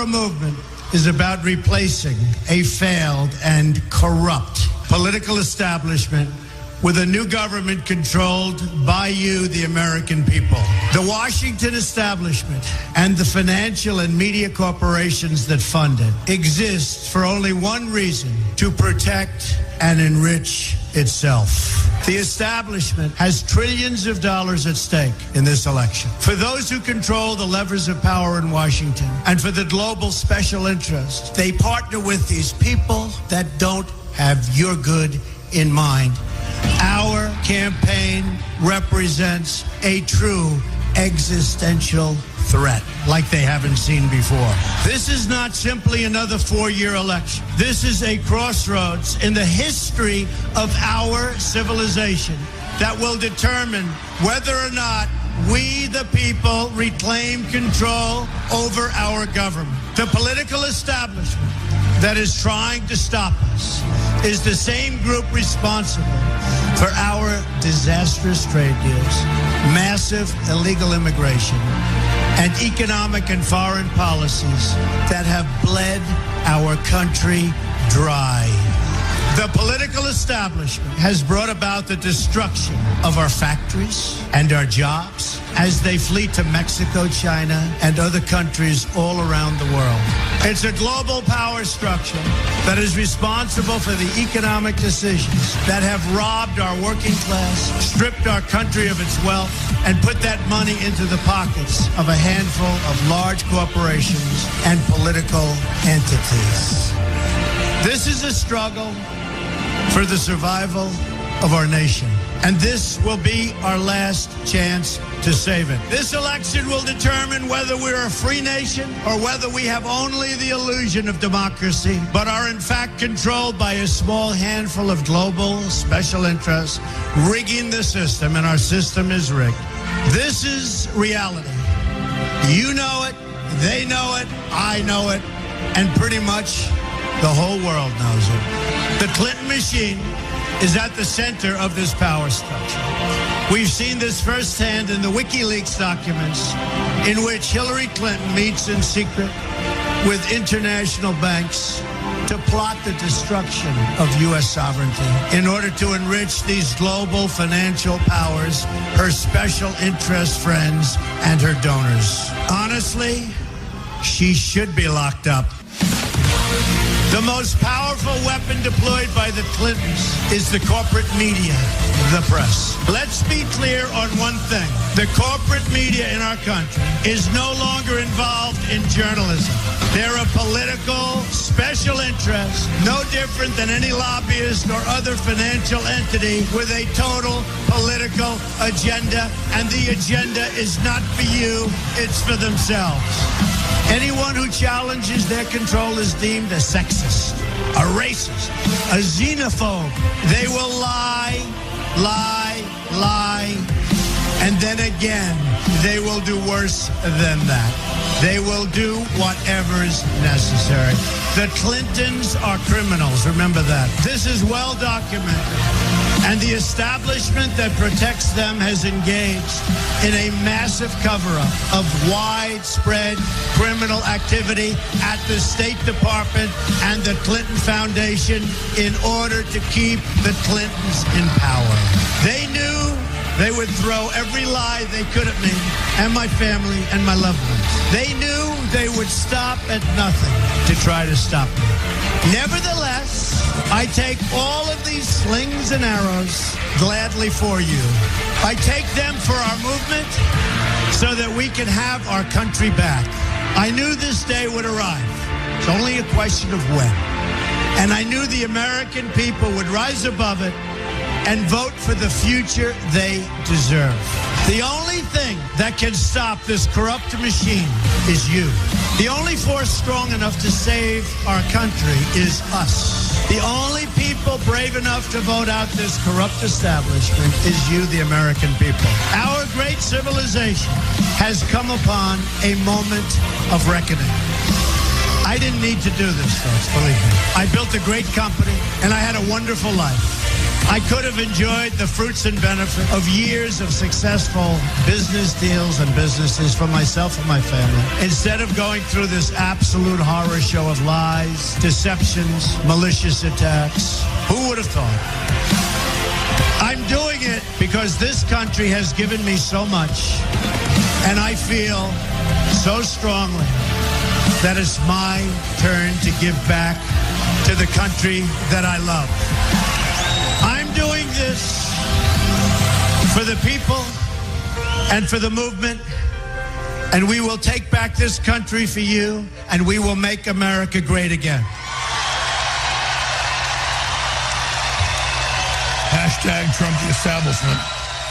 Our movement is about replacing a failed and corrupt political establishment with a new government controlled by you, the American people. The Washington establishment and the financial and media corporations that fund it exist for only one reason: to protect and enrich itself. The establishment has trillions of dollars at stake in this election. For those who control the levers of power in Washington and for the global special interests, they partner with these people that don't have your good in mind. Our campaign represents a true existential threat like they haven't seen before. This is not simply another four-year election. This is a crossroads in the history of our civilization that will determine whether or not we, the people, reclaim control over our government. The political establishment that is trying to stop us is the same group responsible for our disastrous trade deals, massive illegal immigration, and economic and foreign policies that have bled our country dry. The political establishment has brought about the destruction of our factories and our jobs as they flee to Mexico, China, and other countries all around the world. It's a global power structure that is responsible for the economic decisions that have robbed our working class, stripped our country of its wealth, and put that money into the pockets of a handful of large corporations and political entities. This is a struggle for the survival of our nation. And this will be our last chance to save it. This election will determine whether we're a free nation or whether we have only the illusion of democracy, but are in fact controlled by a small handful of global special interests rigging the system, and our system is rigged. This is reality. You know it, they know it, I know it, and pretty much the whole world knows it. The Clinton machine is at the center of this power structure. We've seen this firsthand in the WikiLeaks documents, in which Hillary Clinton meets in secret with international banks to plot the destruction of U.S. sovereignty in order to enrich these global financial powers, her special interest friends, and her donors. Honestly, she should be locked up. The most powerful weapon deployed by the Clintons is the corporate media, the press. Let's be clear on one thing. The corporate media in our country is no longer involved in journalism. They're a political special interest, no different than any lobbyist or other financial entity with a total political agenda, and the agenda is not for you, it's for themselves. Anyone who challenges their control is deemed a sexist, a racist, a xenophobe. They will lie, and then again, they will do worse than that. They will do whatever is necessary. The Clintons are criminals, remember that. This is well documented. And the establishment that protects them has engaged in a massive cover-up of widespread criminal activity at the State Department and the Clinton Foundation in order to keep the Clintons in power. They knew they would throw every lie they could at me and my family and my loved ones. They knew they would stop at nothing to try to stop me. Nevertheless, I take all of these slings and arrows gladly for you. I take them for our movement so that we can have our country back. I knew this day would arrive. It's only a question of when. And I knew the American people would rise above it and vote for the future they deserve. The only thing that can stop this corrupt machine is you. The only force strong enough to save our country is us. The only people brave enough to vote out this corrupt establishment is you, the American people. Our great civilization has come upon a moment of reckoning. I didn't need to do this, folks, believe me. I built a great company, and I had a wonderful life. I could have enjoyed the fruits and benefits of years of successful business deals and businesses for myself and my family. Instead of going through this absolute horror show of lies, deceptions, malicious attacks, who would have thought? I'm doing it because this country has given me so much, and I feel so strongly that it's my turn to give back to the country that I love. I'm doing this for the people and for the movement, and we will take back this country for you, and we will make America great again. Hashtag Trump the establishment.